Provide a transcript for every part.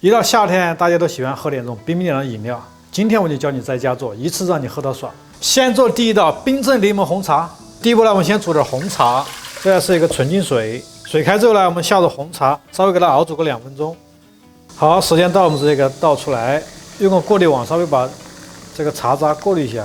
一到夏天，大家都喜欢喝点这种冰冰凉的饮料。今天我就教你在家做，一次让你喝到爽。先做第一道冰镇柠檬红茶。第一步呢，我们先煮点红茶，这是一个纯净水。水开之后呢，我们下入红茶，稍微给它熬煮个2分钟。好，时间到，我们直接给它倒出来，用个过滤网稍微把这个茶渣过滤一下。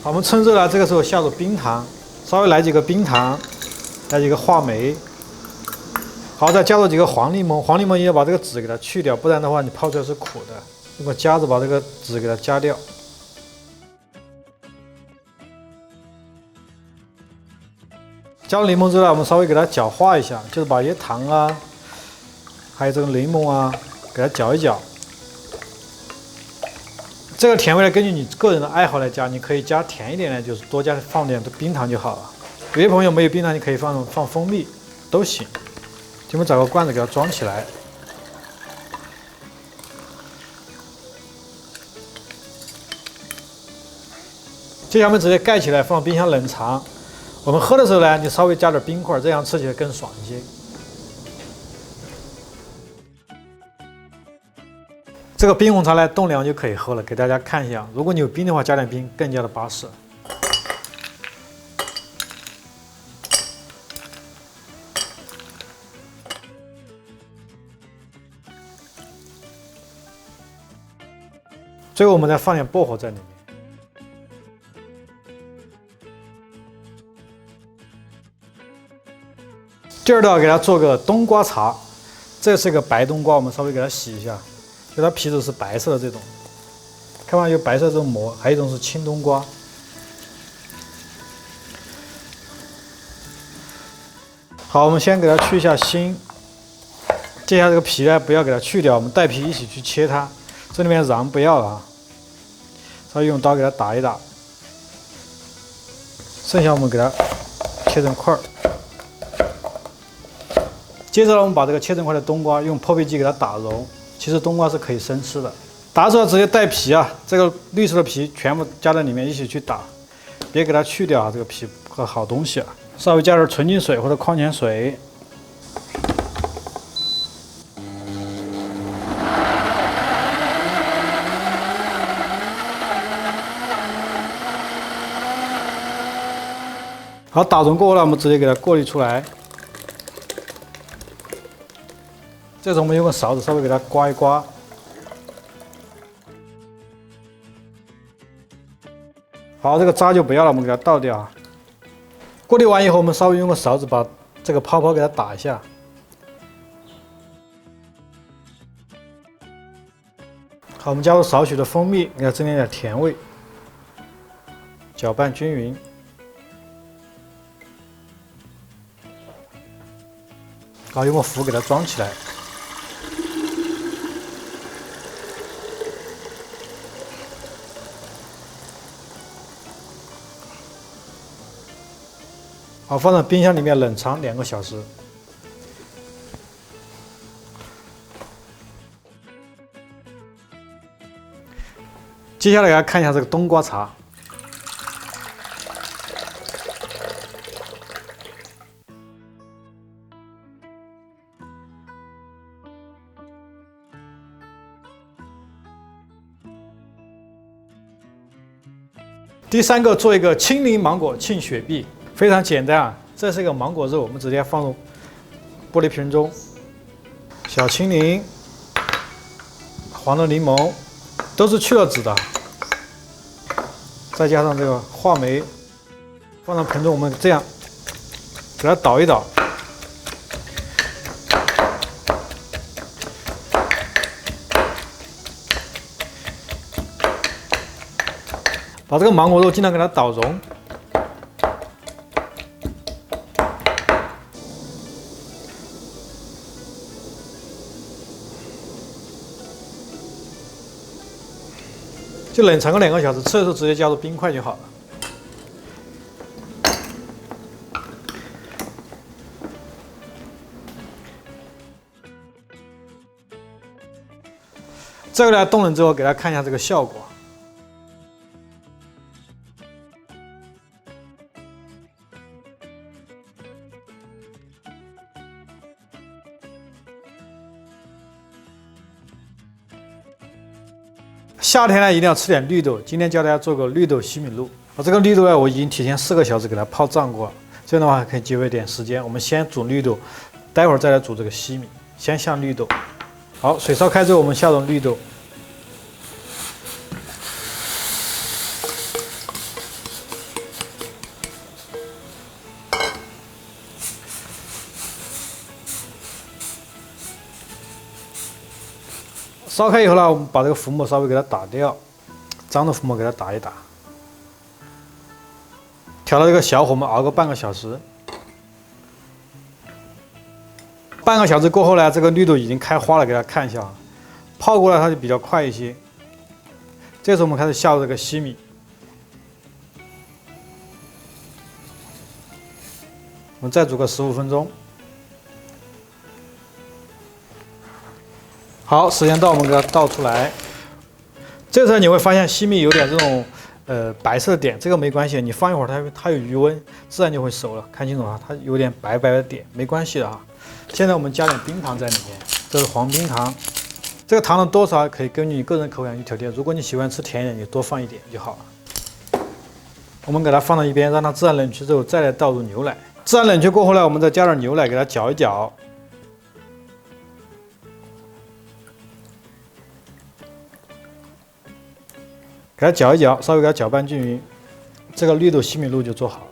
好，我们趁热呢，这个时候下入冰糖，稍微来几个冰糖，来几个话梅。好，再加入几个黄柠檬，黄柠檬也要把这个籽给它去掉，不然的话你泡出来是苦的。用个夹子把这个籽给它夹掉。加入柠檬之后，我们稍微给它搅化一下，就是把一些糖啊，还有这个柠檬啊，给它搅一搅。这个甜味呢，根据你个人的爱好来加，你可以加甜一点呢，就是多放点冰糖就好了。有些朋友没有冰糖，你可以放蜂蜜都行。我们找个罐子给它装起来。接下来我们直接盖起来，放冰箱冷藏。我们喝的时候呢，你稍微加点冰块，这样吃起来更爽一些。这个冰红茶呢，冻凉就可以喝了，给大家看一下。如果你有冰的话，加点冰更加的巴适。最后我们再放点薄荷在里面。第二道给它做个冬瓜茶，这是一个白冬瓜，我们稍微给它洗一下，就它皮子是白色的这种，看完有白色这种膜，还有一种是青冬瓜。好，我们先给它去一下芯，接下来这个皮呢不要给它去掉，我们带皮一起去切它。这里面瓤不要了啊，稍微用刀给它打一打，剩下我们给它切成块儿。接着呢，我们把这个切成块的冬瓜用破壁机给它打融。其实冬瓜是可以生吃的，打出来直接带皮啊，这个绿色的皮全部加在里面一起去打，别给它去掉啊，这个皮和好东西啊。稍微加点纯净水或者矿泉水。好，打融过后呢，我们直接给它过滤出来。这时候我们用个勺子稍微给它刮一刮。好，这个渣就不要了，我们给它倒掉。过滤完以后，我们稍微用个勺子把这个泡泡给它打一下。好，我们加入少许的蜂蜜，给它增添点甜味。搅拌均匀。好，用个壶给它装起来。好，放在冰箱里面冷藏2个小时。接下来给大家看一下这个冬瓜茶。第3个做一个青柠芒果沁雪碧。非常简单啊，这是一个芒果肉，我们直接放入玻璃瓶中。小青柠、黄的柠檬都是去了籽的，再加上这个话梅，放到盆中，我们这样给它捣一捣。把这个芒果肉尽量给它捣融。就冷藏个2个小时，吃的时候直接加入冰块就好了。这个呢，冻冷之后给大家看一下这个效果。夏天呢，一定要吃点绿豆。今天教大家做个绿豆西米露。这个绿豆呢，我已经提前4个小时给它泡胀过了，这样的话可以节约点时间。我们先煮绿豆，待会儿再来煮这个西米。先下绿豆。好，水烧开之后，我们下入绿豆。烧开以后呢，我们把这个浮沫稍微给它打掉，脏的浮沫给它打一打。调到这个小火，我们熬个半个小时。半个小时过后呢，这个绿豆已经开花了，给大家看一下，泡过来它就比较快一些。这时候我们开始下入这个西米，我们再煮个15分钟。好，时间到，我们给它倒出来。这时候你会发现西米有点这种白色的点，这个没关系，你放一会儿它有余温，自然就会熟了。看清楚啊，它有点白白的点，没关系的啊。现在我们加点冰糖在里面，这是黄冰糖。这个糖的多少可以根据你个人口感去调节，如果你喜欢吃甜一点，你多放一点就好了。我们给它放到一边，让它自然冷却之后，再来倒入牛奶。自然冷却过后呢，我们再加点牛奶，给它搅一搅。给它搅一搅，稍微给它搅拌均匀，这个绿豆西米露就做好了。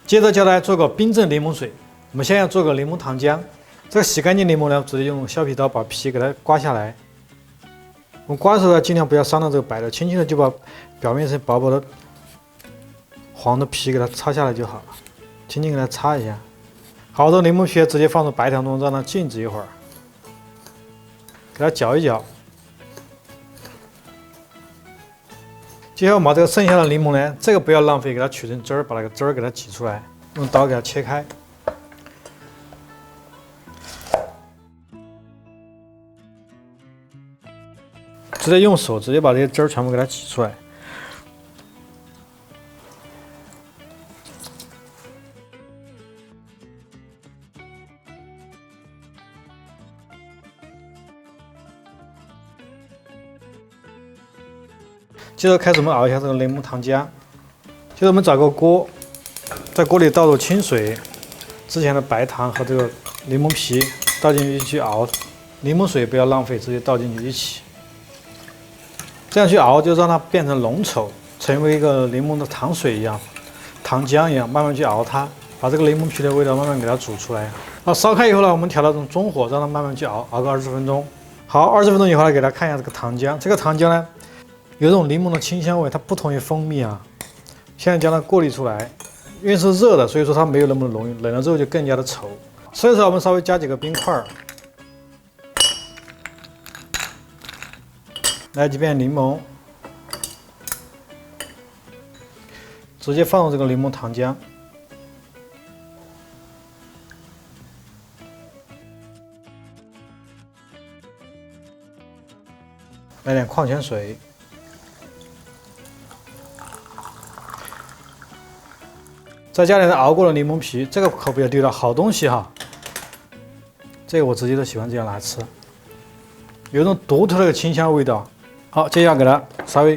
接着教大家做个冰镇柠檬水。我们先要做个柠檬糖浆。这个洗干净柠檬呢，直接用削皮刀把皮给它刮下来。我们刮的时候呢，尽量不要伤到这个白的，轻轻的就把表面是薄薄的黄的皮给它擦下来就好了，轻轻给它擦一下。好的柠檬皮直接放入白糖中，让它静置一会儿，给它搅一搅。接下来我们把这个剩下的柠檬呢，这个不要浪费，给它取成汁儿，把那个汁儿给它挤出来，用刀给它切开。直接用手直接把这些汁儿全部给它挤出来。接着开始我们熬一下这个柠檬糖浆。接着我们找个锅，在锅里倒入清水，之前的白糖和这个柠檬皮倒进去一起熬，柠檬水不要浪费，直接倒进去一起。这样去熬，就让它变成浓稠，成为一个柠檬的糖水一样、糖浆一样，慢慢去熬它，把这个柠檬皮的味道慢慢给它煮出来。好，烧开以后呢，我们调到这种中火，让它慢慢去熬，熬个20分钟。好，20分钟以后来给大家看一下这个糖浆。这个糖浆呢，有这种柠檬的清香味，它不同于蜂蜜啊。现在将它过滤出来，因为是热的，所以说它没有那么浓郁，冷了之后就更加的稠。所以说我们稍微加几个冰块。来几片柠檬，直接放入这个柠檬糖浆，来点矿泉水，再加点熬过的柠檬皮，这个可不要丢掉，好东西哈。这个我直接都喜欢这样来吃，有一种独特的清香味道。好，接下来给它稍微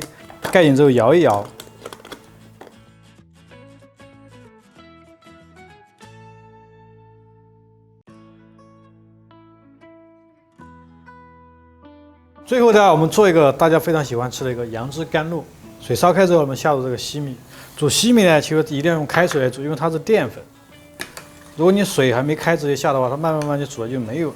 盖紧之后摇一摇，最后呢，我们做一个大家非常喜欢吃的一个杨枝甘露。水烧开之后，我们下入这个西米。煮西米呢，其实一定要用开水来煮，因为它是淀粉。如果你水还没开直接下的话，它慢慢就煮了就没有了。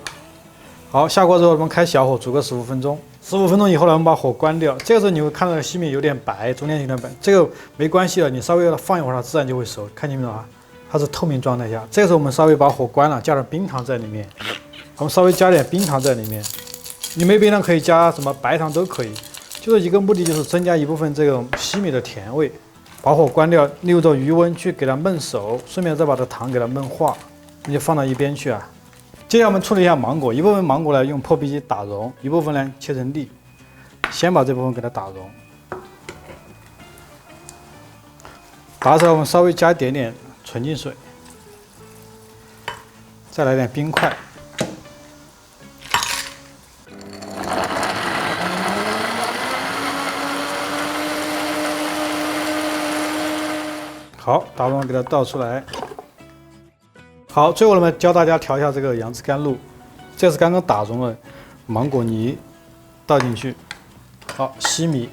好，下锅之后我们开小火煮个15分钟。15分钟以后呢，我们把火关掉。这个时候你会看到西米有点白，中间有点白，这个没关系的，你稍微放一会儿，它自然就会熟。看见没有啊？它是透明状态下。这个时候我们稍微把火关了，加点冰糖在里面。我们稍微加点冰糖在里面。你没冰糖可以加什么白糖都可以，就是一个目的就是增加一部分这种西米的甜味。把火关掉，利用着余温去给它焖熟，顺便再把这糖给它焖化，你就放到一边去啊。接下来我们处理一下芒果，一部分芒果呢用破壁机打绒，一部分呢切成粒。先把这部分给它打融，打出来我们稍微加一点点纯净水，再来点冰块。好，打完给它倒出来。好，最后我们教大家调一下这个杨枝甘露，这是刚刚打融的芒果泥，倒进去。好，稀米，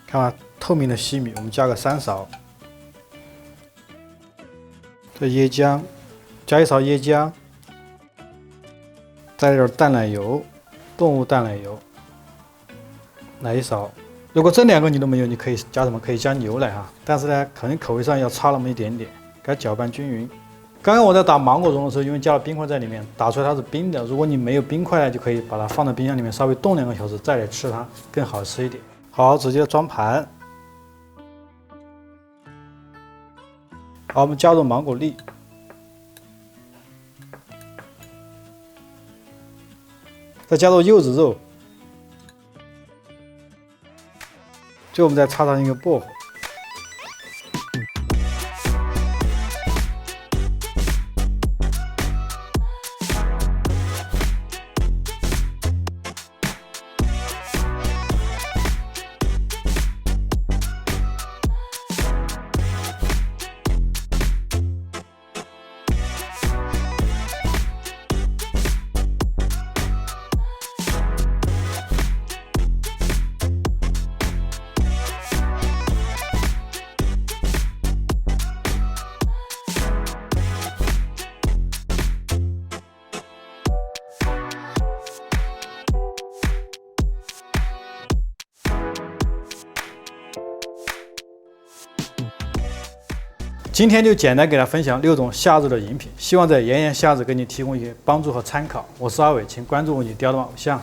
看吧，透明的稀米，我们加个3勺。这椰浆，加1勺椰浆，再来点淡奶油，动物淡奶油，来1勺。如果这2个你都没有，你可以加什么？可以加牛奶啊，但是呢，可能口味上要差那么一点点。给它搅拌均匀。刚刚我在打芒果蓉的时候，因为加了冰块在里面，打出来它是冰的。如果你没有冰块呢，就可以把它放在冰箱里面稍微冻2个小时，再来吃它，更好吃一点。好，直接装盘。好，我们加入芒果粒，再加入柚子肉，最后我们再插上一个薄荷。今天就简单给大家分享6种夏日的饮品，希望在炎炎夏日给你提供一些帮助和参考。我是阿伟，请关注我，你雕的偶像。